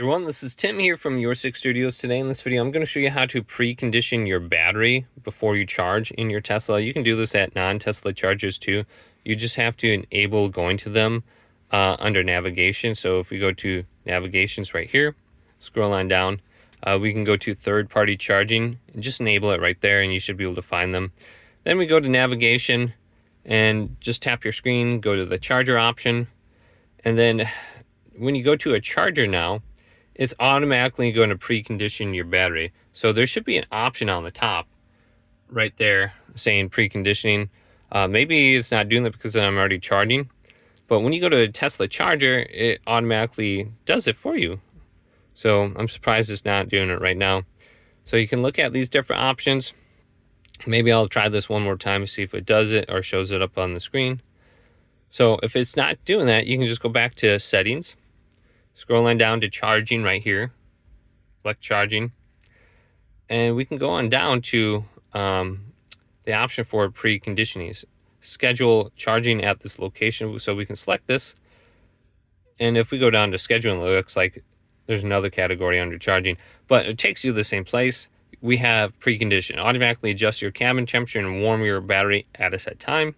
Everyone, this is Tim here from Your Six Studios. Today in this video, I'm going to show you how to precondition your battery before you charge in your Tesla. You can do this at non-Tesla chargers too. You just have to enable going to them under navigation. So if we go to navigations right here, scroll on down, we can go to third-party charging and just enable it right there, and you should be able to find them. Then we go to navigation and just tap your screen, go to the charger option, and then when you go to a charger now, it's automatically going to precondition your battery. So there should be an option on the top right there saying preconditioning. Maybe it's not doing that because I'm already charging, but when you go to a Tesla charger, it automatically does it for you. So I'm surprised it's not doing it right now. So you can look at these different options. Maybe I'll try this one more time to see if it does it or shows it up on the screen. So if it's not doing that, you can just go back to settings, scroll on down to charging right here, select charging, and we can go on down to the option for preconditioning, schedule charging at this location. So we can select this, and if we go down to scheduling, it looks like there's another category under charging, but it takes you to the same place. We have precondition, automatically adjust your cabin temperature and warm your battery at a set time.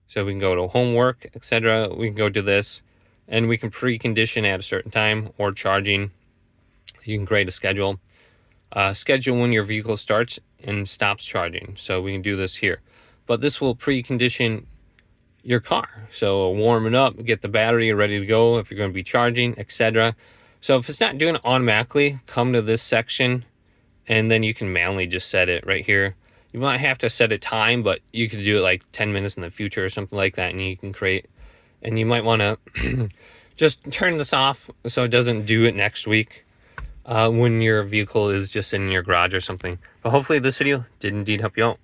So we can go to homework, etc. We can go to this, and we can precondition at a certain time or charging. You can create a schedule. Schedule when your vehicle starts and stops charging. So we can do this here. But this will precondition your car. So warm it up, get the battery ready to go if you're going to be charging, etc. So if it's not doing it automatically, come to this section, and then you can manually just set it right here. You might have to set a time, but you could do it like 10 minutes in the future or something like that, and you can create. And you might want to just turn this off so it doesn't do it next week when your vehicle is just in your garage or something. But hopefully this video did indeed help you out.